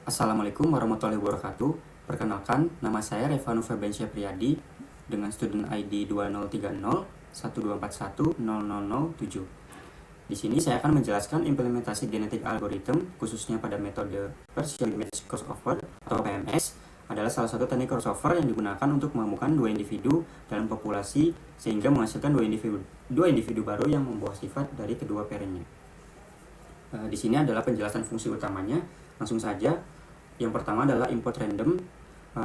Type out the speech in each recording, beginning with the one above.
Assalamualaikum warahmatullahi wabarakatuh. Perkenalkan, nama saya Revanu Febriansyah Priyadi dengan student ID 203012410007. Di sini saya akan menjelaskan implementasi genetik algorithm khususnya pada metode partial image crossover atau PMS adalah salah satu teknik crossover yang digunakan untuk menemukan dua individu dalam populasi sehingga menghasilkan dua individu baru yang membawa sifat dari kedua parentnya. Di sini adalah penjelasan fungsi utamanya. Langsung saja. Yang pertama adalah import random.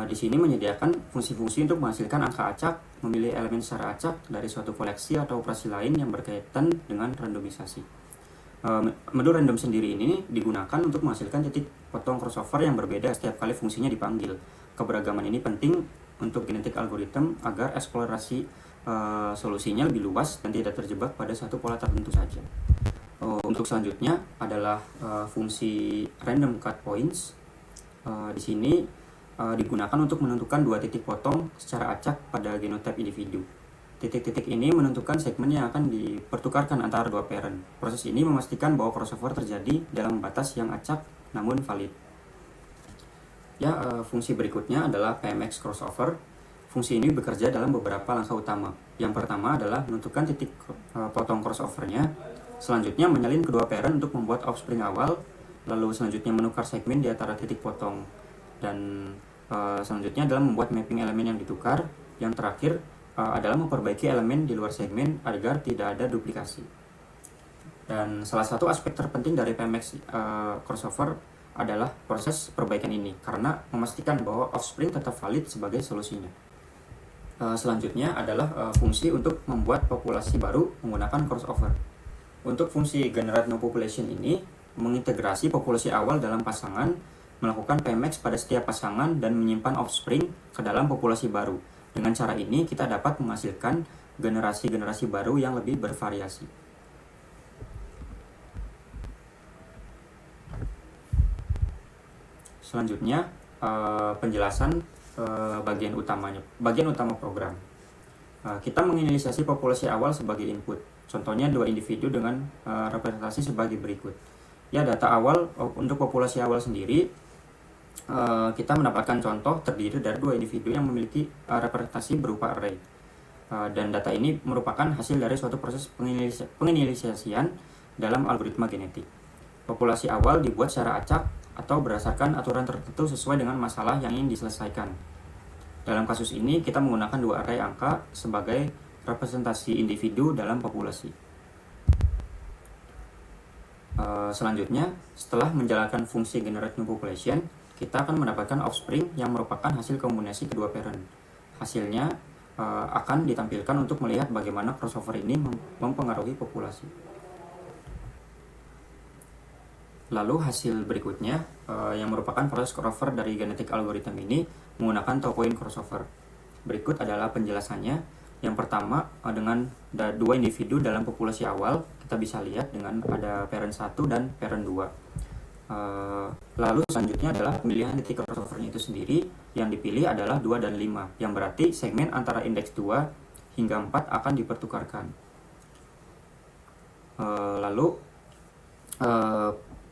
Di sini menyediakan fungsi-fungsi untuk menghasilkan angka acak, memilih elemen secara acak dari suatu koleksi atau operasi lain yang berkaitan dengan randomisasi. Modul random sendiri ini digunakan untuk menghasilkan titik potong crossover yang berbeda setiap kali fungsinya dipanggil. Keberagaman ini penting untuk genetik algorithm agar eksplorasi solusinya lebih luas dan tidak terjebak pada satu pola tertentu saja. Untuk selanjutnya adalah fungsi random cut points. Di sini digunakan untuk menentukan dua titik potong secara acak pada genotype individu. Titik-titik ini menentukan segmen yang akan dipertukarkan antara dua parent. Proses ini memastikan bahwa crossover terjadi dalam batas yang acak namun valid. Fungsi berikutnya adalah PMX crossover. Fungsi ini bekerja dalam beberapa langkah utama. Yang pertama adalah menentukan titik potong crossovernya. Selanjutnya menyalin kedua parent untuk membuat offspring awal. Lalu selanjutnya menukar segmen di antara titik potong. Dan selanjutnya adalah membuat mapping elemen yang ditukar. Yang terakhir adalah memperbaiki elemen di luar segmen agar tidak ada duplikasi. Dan salah satu aspek terpenting dari PMX crossover adalah proses perbaikan ini karena memastikan bahwa offspring tetap valid sebagai solusinya. Selanjutnya adalah fungsi untuk membuat populasi baru menggunakan crossover. Untuk fungsi generate new population ini mengintegrasi populasi awal dalam pasangan, melakukan PMX pada setiap pasangan dan menyimpan offspring ke dalam populasi baru. Dengan cara ini kita dapat menghasilkan generasi-generasi baru yang lebih bervariasi. Selanjutnya penjelasan bagian utama program. Kita menginisiasi populasi awal sebagai input. Contohnya dua individu dengan representasi sebagai berikut. Data awal untuk populasi awal sendiri kita mendapatkan contoh terdiri dari dua individu yang memiliki representasi berupa array. Dan data ini merupakan hasil dari suatu proses penginisiasian dalam algoritma genetik. Populasi awal dibuat secara acak atau berdasarkan aturan tertentu sesuai dengan masalah yang ingin diselesaikan. Dalam kasus ini kita menggunakan dua array angka sebagai representasi individu dalam populasi. Selanjutnya, setelah menjalankan fungsi generate new population, kita akan mendapatkan offspring yang merupakan hasil kombinasi kedua parent. Hasilnya akan ditampilkan untuk melihat bagaimana crossover ini mempengaruhi populasi. Lalu hasil berikutnya yang merupakan proses crossover dari genetik algorithm ini menggunakan two point crossover. Berikut adalah penjelasannya. Yang pertama, dengan dua individu dalam populasi awal, kita bisa lihat dengan ada parent 1 dan parent 2. Lalu selanjutnya adalah pemilihan titik crossovernya itu sendiri. Yang dipilih adalah 2 dan 5, yang berarti segmen antara indeks 2 hingga 4 akan dipertukarkan.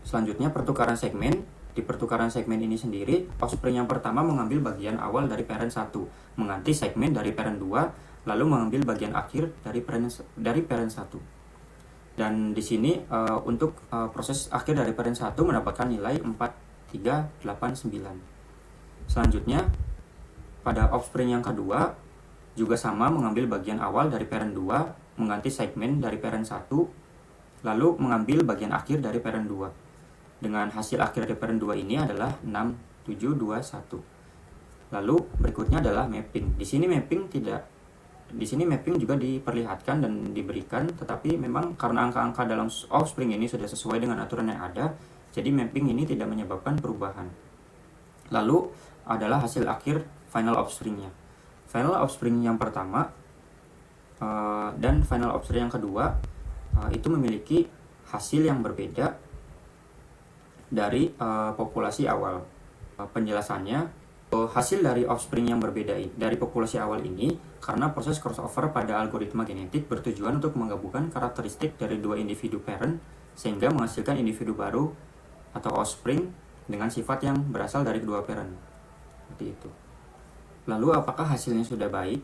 Selanjutnya pertukaran segmen. Di pertukaran segmen ini sendiri, offspring yang pertama mengambil bagian awal dari parent 1, mengganti segmen dari parent 2, lalu mengambil bagian akhir dari parent 1. Dan di sini untuk proses akhir dari parent 1 mendapatkan nilai 4, 3, 8, 9. Selanjutnya, pada offspring yang kedua juga sama mengambil bagian awal dari parent 2, mengganti segmen dari parent 1, lalu mengambil bagian akhir dari parent 2. Dengan hasil akhir dari parent 2 ini adalah 6, 7, 2, 1. Lalu berikutnya adalah mapping. Di sini mapping juga diperlihatkan dan diberikan, tetapi memang karena angka-angka dalam offspring ini sudah sesuai dengan aturan yang ada, jadi mapping ini tidak menyebabkan perubahan. Lalu adalah hasil akhir final offspringnya. Final offspring yang pertama dan final offspring yang kedua itu memiliki hasil yang berbeda dari populasi awal. Penjelasannya, hasil dari offspring yang berbeda dari populasi awal ini karena proses crossover pada algoritma genetik bertujuan untuk menggabungkan karakteristik dari dua individu parent sehingga menghasilkan individu baru atau offspring dengan sifat yang berasal dari kedua parent. Seperti itu. Lalu apakah hasilnya sudah baik?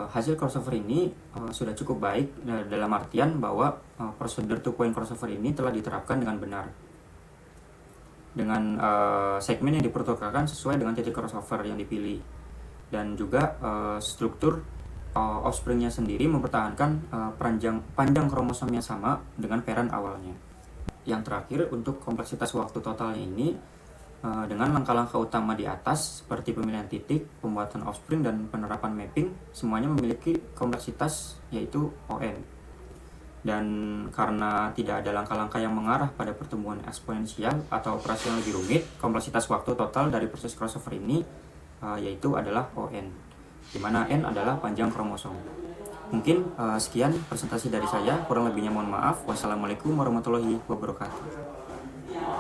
Hasil crossover ini sudah cukup baik dalam artian bahwa prosedur two-point crossover ini telah diterapkan dengan benar. Dengan segmen yang dipertukarkan sesuai dengan titik crossover yang dipilih. Dan juga struktur offspringnya sendiri mempertahankan panjang kromosom yang sama dengan parent awalnya. Yang terakhir, untuk kompleksitas waktu totalnya ini, dengan langkah-langkah utama di atas seperti pemilihan titik, pembuatan offspring, dan penerapan mapping, semuanya memiliki kompleksitas yaitu ON. Dan karena tidak ada langkah-langkah yang mengarah pada pertumbuhan eksponensial atau operasi yang lebih rumit, kompleksitas waktu total dari proses crossover ini yaitu adalah ON, di mana N adalah panjang kromosom. Mungkin sekian presentasi dari saya, kurang lebihnya mohon maaf. Wassalamualaikum warahmatullahi wabarakatuh.